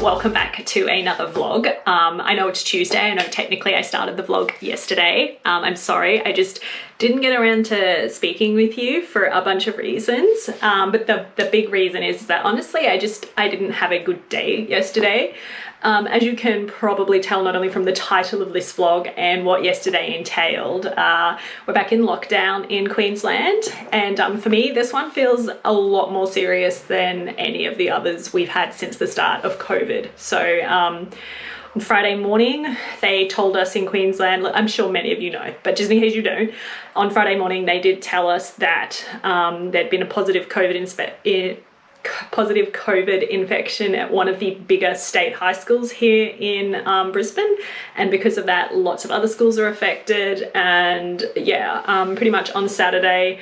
Welcome back to another vlog. I know it's Tuesday. I know technically I started the vlog yesterday. I'm sorry, I just didn't get around to speaking with you for a bunch of reasons. But the big reason is that honestly, I didn't have a good day yesterday. As you can probably tell, not only from the title of this vlog and what yesterday entailed, we're back in lockdown in Queensland. And for me, this one feels a lot more serious than any of the others we've had since the start of COVID. So on Friday morning, they told us in Queensland, I'm sure many of you know, but just in case you don't, on Friday morning, they did tell us that there'd been a positive COVID infection at one of the bigger state high schools here in Brisbane, and because of that lots of other schools are affected. And yeah, pretty much on Saturday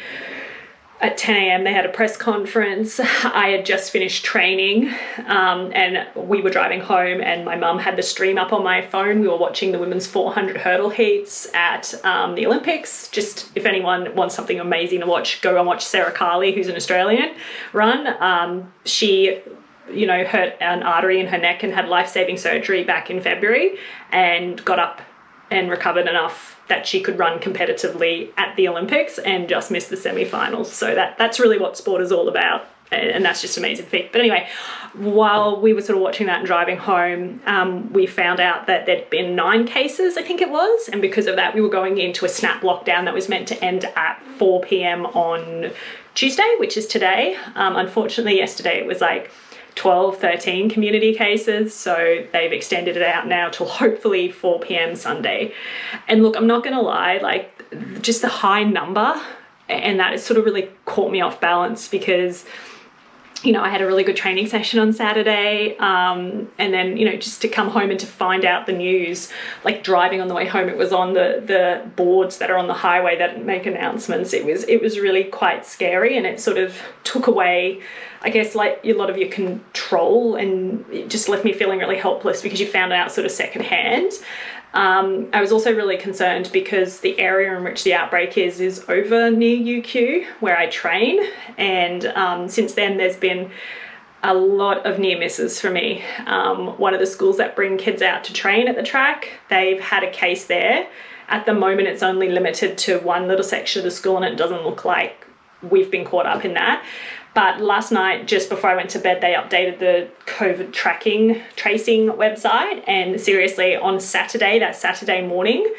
at 10 a.m. they had a press conference. I had just finished training and we were driving home, and my mum had the stream up on my phone. We were watching the women's 400 hurdle heats at the Olympics. Just if anyone wants something amazing to watch, go and watch Sarah Carley, who's an Australian, run. She hurt an artery in her neck and had life-saving surgery back in February, and got up and recovered enough that she could run competitively at the Olympics and just missed the semi-finals. So that's really what sport is all about, and that's just an amazing feat. But anyway, while we were sort of watching that and driving home, we found out that there'd been 9 cases, I think it was, and because of that we were going into a snap lockdown that was meant to end at 4 p.m. on Tuesday, which is today. Unfortunately yesterday it was like 12, 13 community cases, so they've extended it out now till hopefully 4 p.m. Sunday. And look, I'm not gonna lie, like just the high number, and that has sort of really caught me off balance, because I had a really good training session on Saturday, and then just to come home and to find out the news, like driving on the way home, it was on the boards that are on the highway that make announcements. It was really quite scary, and it sort of took away, I guess, like a lot of your control, and it just left me feeling really helpless because you found out sort of secondhand. I was also really concerned because the area in which the outbreak is over near UQ, where I train, and since then there's been a lot of near misses for me. One of the schools that bring kids out to train at the track, they've had a case there. At the moment it's only limited to one little section of the school, and it doesn't look like we've been caught up in that. But last night, just before I went to bed, they updated the COVID tracing website. And seriously, on Saturday, that Saturday morning,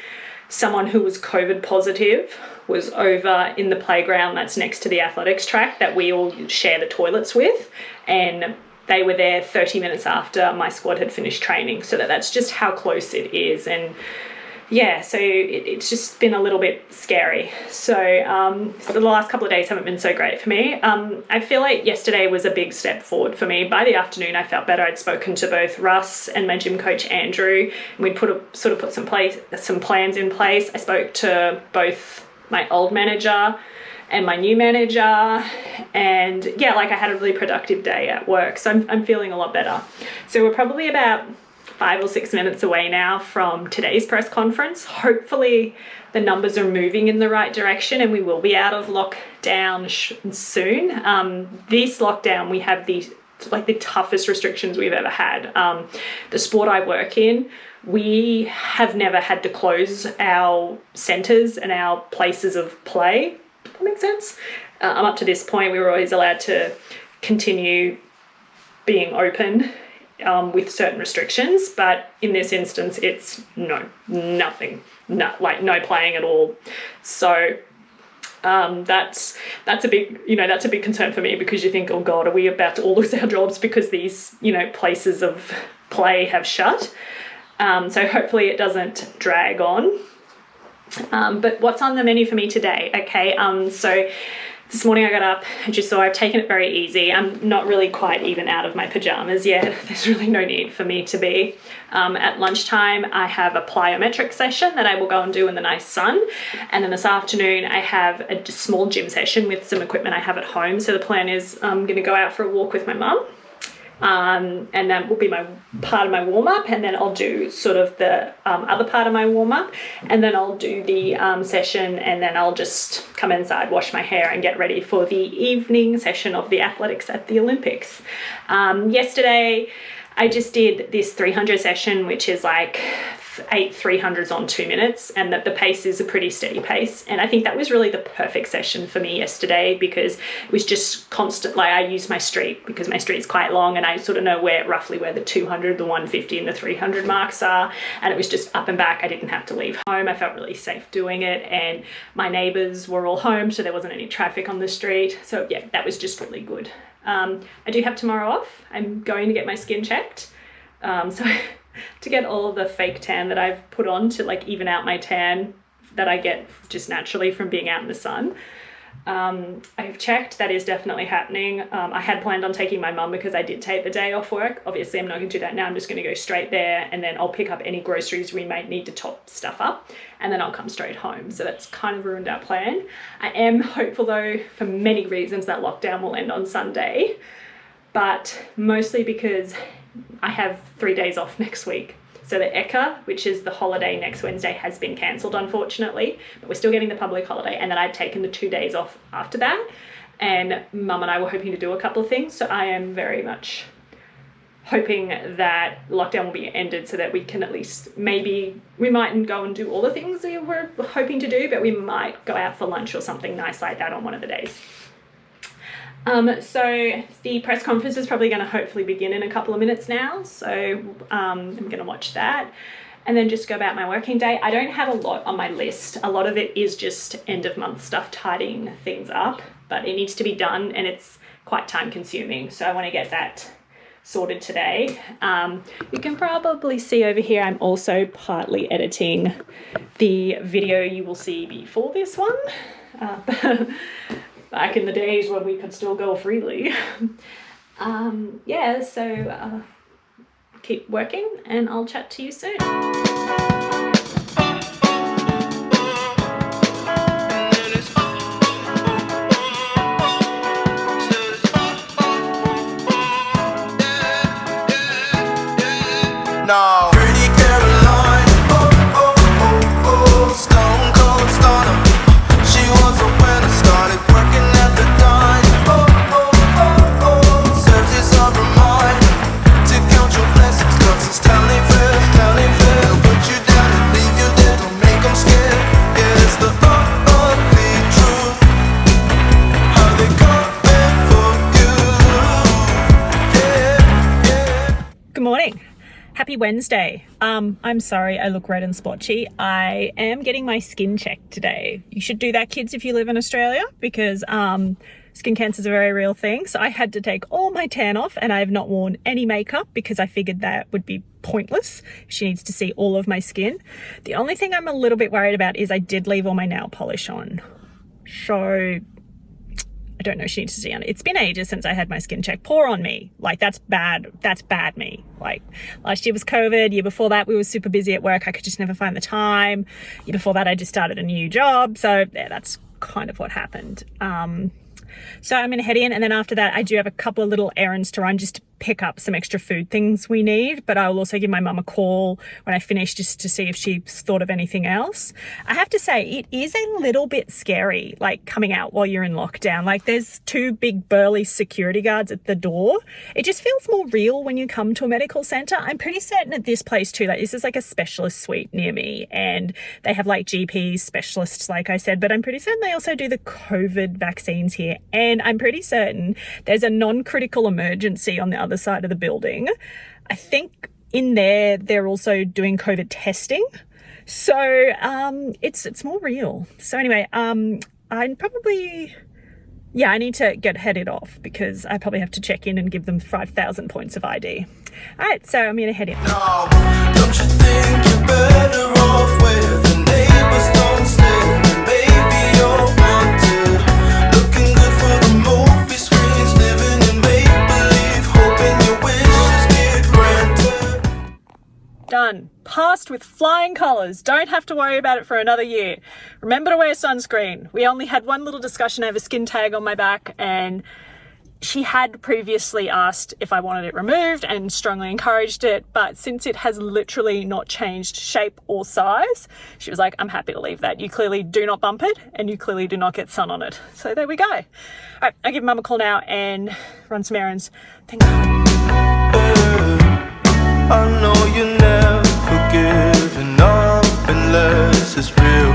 someone who was COVID positive was over in the playground that's next to the athletics track that we all share the toilets with. And they were there 30 minutes after my squad had finished training. So that's just how close it is. And yeah, so it's just been a little bit scary. So the last couple of days haven't been so great for me. I feel like yesterday was a big step forward for me. By the afternoon, I felt better. I'd spoken to both Russ and my gym coach, Andrew, and we'd put some plans in place. I spoke to both my old manager and my new manager, and yeah, like I had a really productive day at work. So I'm feeling a lot better. So we're probably about 5 or 6 minutes away now from today's press conference. Hopefully the numbers are moving in the right direction and we will be out of lockdown soon. This lockdown, we have the like the toughest restrictions we've ever had. The sport I work in, we have never had to close our centres and our places of play. Does that make sense? Up to this point, we were always allowed to continue being open with certain restrictions, but in this instance, it's nothing, no playing at all. So that's a big concern for me, because you think, oh God, are we about to all lose our jobs because these places of play have shut? So hopefully it doesn't drag on. But what's on the menu for me today? Okay, so this morning I got up and just saw I've taken it very easy. I'm not really quite even out of my pajamas yet. There's really no need for me to be. At lunchtime, I have a plyometric session that I will go and do in the nice sun. And then this afternoon, I have a small gym session with some equipment I have at home. So the plan is I'm going to go out for a walk with my mum. And that will be my part of my warm-up, and then I'll do sort of the other part of my warm-up, and then I'll do the session, and then I'll just come inside, wash my hair and get ready for the evening session of the athletics at the Olympics. Yesterday I just did this 300 session, which is like 8 300s on 2 minutes, and that the pace is a pretty steady pace. And I think that was really the perfect session for me yesterday, because it was just constant. Like, I use my street because my street's quite long, and I sort of know roughly where the 200, the 150 and the 300 marks are. And it was just up and back. I didn't have to leave home. I felt really safe doing it, and my neighbors were all home, so there wasn't any traffic on the street. So yeah, that was just really good. I do have tomorrow off. I'm going to get my skin checked. So to get all of the fake tan that I've put on to like even out my tan that I get just naturally from being out in the sun. I've checked, that is definitely happening. I had planned on taking my mum because I did take the day off work. Obviously I'm not going to do that now. I'm just going to go straight there, and then I'll pick up any groceries we might need to top stuff up, and then I'll come straight home. So that's kind of ruined our plan. I am hopeful though, for many reasons, that lockdown will end on Sunday, but mostly because I have 3 days off next week. So the ECA, which is the holiday next Wednesday, has been cancelled, unfortunately, but we're still getting the public holiday. And then I'd taken the 2 days off after that. And Mum and I were hoping to do a couple of things. So I am very much hoping that lockdown will be ended so that we can at least, maybe we mightn't go and do all the things we were hoping to do, but we might go out for lunch or something nice like that on one of the days. So the press conference is probably going to hopefully begin in a couple of minutes now. So I'm going to watch that and then just go about my working day. I don't have a lot on my list. A lot of it is just end of month stuff, tidying things up, but it needs to be done and it's quite time consuming. So I want to get that sorted today. You can probably see over here, I'm also partly editing the video you will see before this one. Back in the days when we could still go freely. Yeah, so keep working and I'll chat to you soon. No. Pretty Caroline, stone cold stunner. She was a winner, started working at the dime. Serves this up her mind to count your blessings, 'cause it's telling fair. They'll put you down and leave you dead, don't make them scared. Yeah, it's the ugly truth. How they coming for you. Yeah. Good morning. Happy Wednesday. I'm sorry I look red and splotchy. I am getting my skin checked today. You should do that, kids, if you live in Australia, because skin cancer is a very real thing. So I had to take all my tan off and I have not worn any makeup because I figured that would be pointless. She needs to see all of my skin. The only thing I'm a little bit worried about is I did leave all my nail polish on. So I don't know, she needs to see on it. It's been ages since I had my skin check. Poor on me. Like, that's bad me. Like, last year was COVID. Year before that, we were super busy at work. I could just never find the time. Year before that, I just started a new job. So yeah, that's kind of what happened. So I'm going to head in, and then after that, I do have a couple of little errands to run just to pick up some extra food things we need, but I will also give my mum a call when I finish just to see if she's thought of anything else. I have to say, it is a little bit scary, like coming out while you're in lockdown. Like there's 2 big burly security guards at the door. It just feels more real when you come to a medical centre. I'm pretty certain at this place too, like this is like a specialist suite near me, and they have like GPs, specialists, like I said, but I'm pretty certain they also do the COVID vaccines here. And I'm pretty certain there's a non-critical emergency on the other side of the building. I think in there, they're also doing COVID testing. So it's more real. So anyway, I'm probably, I need to get headed off because I probably have to check in and give them 5,000 points of ID. All right, so I'm going to head in. No, don't you think you're better off where the neighbors don't stay? Maybe you're wanted, looking good for the movie screens, living in make-believe, hoping your wishes get granted. Done. Passed with flying colours. Don't have to worry about it for another year. Remember to wear sunscreen. We only had one little discussion. I have a skin tag on my back, and she had previously asked if I wanted it removed and strongly encouraged it, but since it has literally not changed shape or size, she was like, I'm happy to leave that. You clearly do not bump it and you clearly do not get sun on it. So there we go. All right, I'll give Mum a call now and run some errands. Thank you. I know you never giving up unless it's real.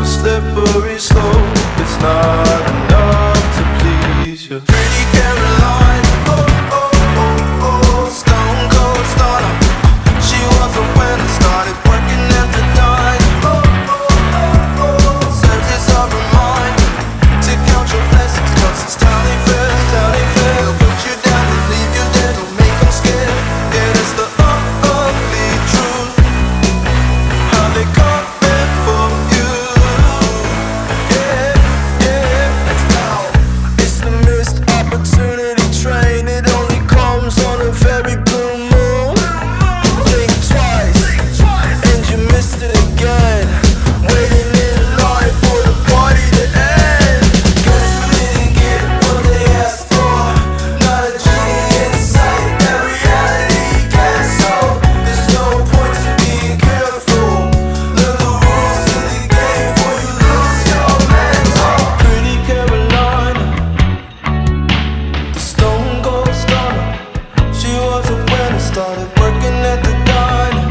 A slippery slope, it's not enough to please you. Pretty Caroline, oh, oh, oh, oh, stone cold stunner. She was a winner, started working at the dime. Oh, oh, oh, oh, serves as a reminder to count your blessings, 'cause it's tally fair, tally fair. They'll put you down and leave you there, don't make them scared. Yeah, it's the ugly truth, how they come in for you. Yeah, yeah, let's go. It's the missed opportunity train, it only comes on a very blue moon. Think twice, and you missed it again. Waiting in line for the party to end. Guess you didn't get what they asked for. Not a genie in sight, that reality gets so. There's no point to being careful. Learn the rules of the game before you lose your mental. Pretty Caroline, the stone cold stunner. She was a winner, started working at the diner.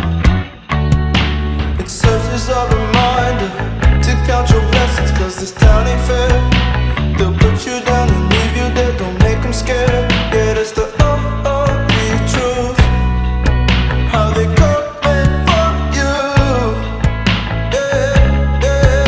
It serves as a reminder to count your blessings, 'cause this town ain't fair. They'll put you down and leave you there, don't make them scared. Yeah, that's the ugly truth, how they come in for you. Yeah, yeah,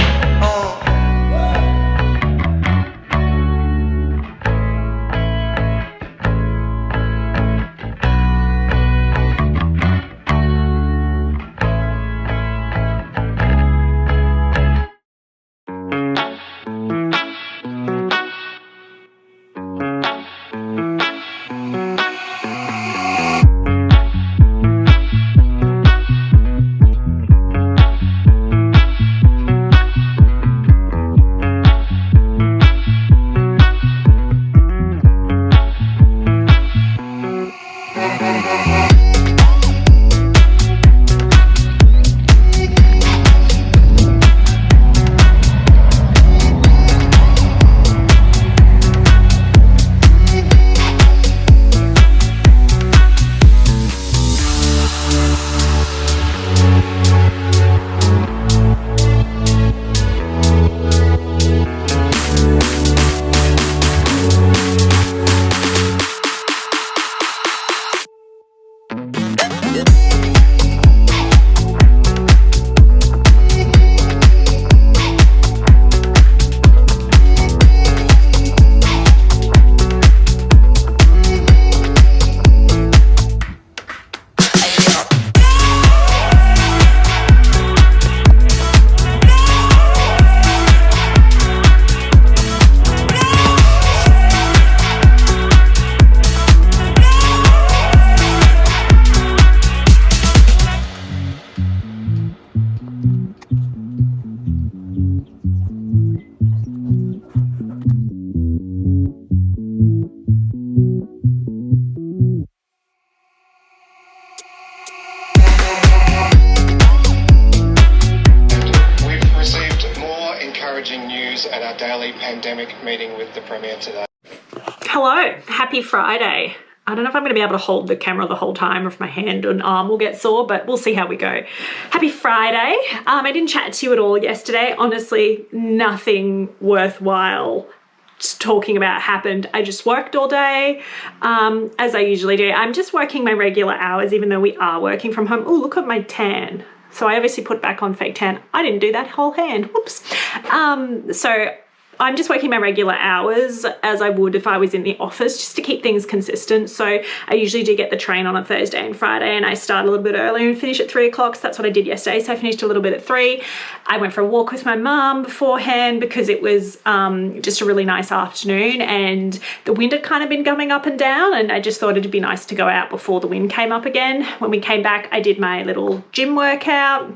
encouraging news at our daily pandemic meeting with the Premier today. Hello, happy Friday. I don't know if I'm going to be able to hold the camera the whole time or if my hand and arm will get sore, but we'll see how we go. Happy Friday. I didn't chat to you at all yesterday. Honestly, nothing worthwhile talking about happened. I just worked all day, as I usually do. I'm just working my regular hours, even though we are working from home. Oh, look at my tan. So I obviously put back on fake tan. I didn't do that whole hand. Whoops. So I'm just working my regular hours as I would if I was in the office, just to keep things consistent. So I usually do get the train on a Thursday and Friday, and I start a little bit earlier and finish at 3 o'clock. So that's what I did yesterday. So I finished a little bit at 3. I went for a walk with my mum beforehand because it was just a really nice afternoon, and the wind had kind of been coming up and down, and I just thought it'd be nice to go out before the wind came up again. When we came back, I did my little gym workout.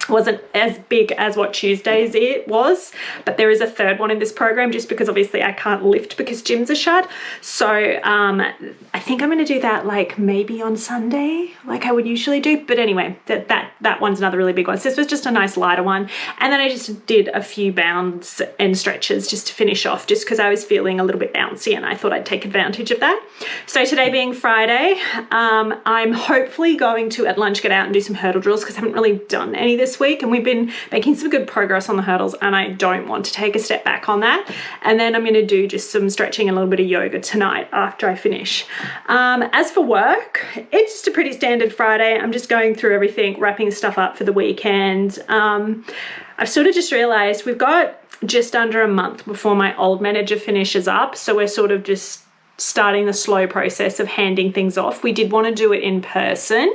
Wasn't as big as what Tuesdays it was, but there is a third one in this program just because obviously I can't lift because gyms are shut. So I think I'm going to do that like maybe on Sunday like I would usually do. But anyway, that one's another really big one. So this was just a nice lighter one. And then I just did a few bounds and stretches just to finish off, just because I was feeling a little bit bouncy and I thought I'd take advantage of that. So today being Friday, I'm hopefully going to at lunch get out and do some hurdle drills because I haven't really done any this week, and we've been making some good progress on the hurdles, and I don't want to take a step back on that. And then I'm going to do just some stretching and a little bit of yoga tonight after I finish. As for work, it's just a pretty standard Friday. I'm just going through everything, wrapping stuff up for the weekend. I've sort of just realized we've got just under a month before my old manager finishes up, so we're sort of just starting the slow process of handing things off. We did want to do it in person.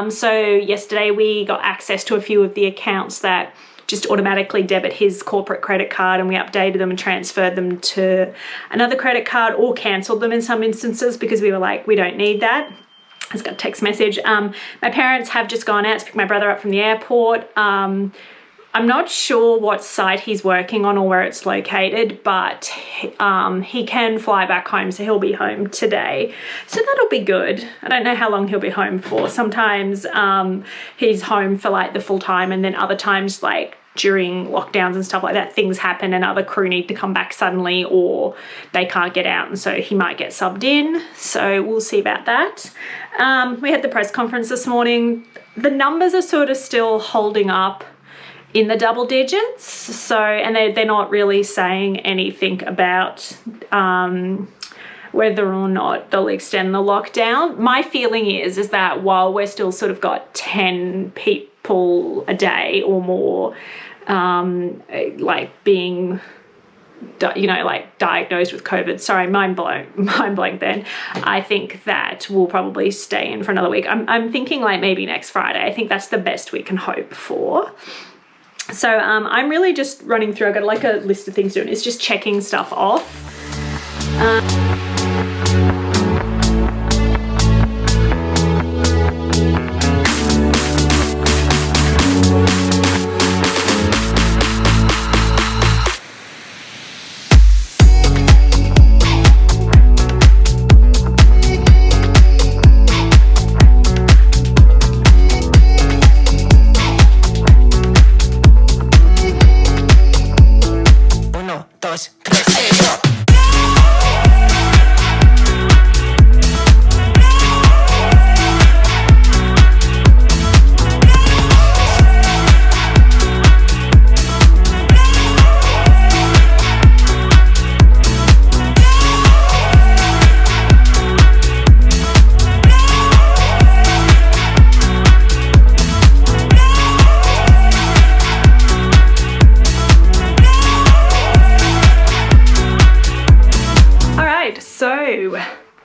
So yesterday we got access to a few of the accounts that just automatically debit his corporate credit card, and we updated them and transferred them to another credit card, or cancelled them in some instances because we were like, we don't need that. I just got a text message. My parents have just gone out to pick my brother up from the airport. I'm not sure what site he's working on or where it's located, but he can fly back home, so he'll be home today. So that'll be good. I don't know how long he'll be home for. Sometimes he's home for like the full time, and then other times, like during lockdowns and stuff like that, things happen and other crew need to come back suddenly, or they can't get out, and so he might get subbed in. So we'll see about that. We had the press conference this morning. The numbers are sort of still holding up in the double digits, so, and they're not really saying anything about whether or not they'll extend the lockdown. My feeling is that while we're still sort of got 10 people a day or more like being like diagnosed with COVID. Sorry, mind blank then. I think that we'll probably stay in for another week. I'm thinking like maybe next Friday. I think that's the best we can hope for. So I'm really just running through. I've got like a list of things doing. It's just checking stuff off.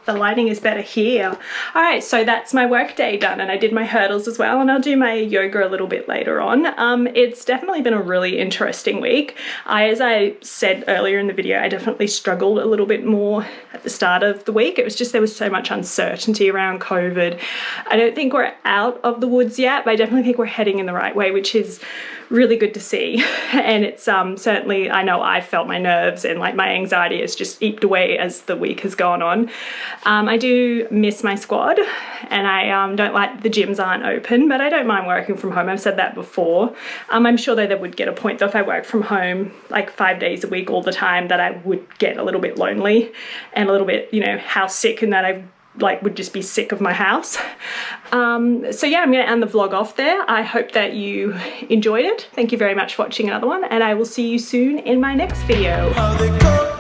The lighting is better here. All right, so that's my work day done, and I did my hurdles as well, and I'll do my yoga a little bit later on. It's definitely been a really interesting week. As I said earlier in the video, I definitely struggled a little bit more at the start of the week. It was just there was so much uncertainty around COVID. I don't think we're out of the woods yet, but I definitely think we're heading in the right way, which is really good to see. And it's certainly, I know I've felt my nerves and like my anxiety has just eked away as the week has gone on. I do miss my squad, and I don't like the gyms aren't open, but I don't mind working from home. I've said that before. I'm sure though there would get a point though if I work from home like 5 days a week all the time that I would get a little bit lonely and a little bit, you know, house sick, and that I like would just be sick of my house. So yeah, I'm going to end the vlog off there. I hope that you enjoyed it. Thank you very much for watching another one, and I will see you soon in my next video.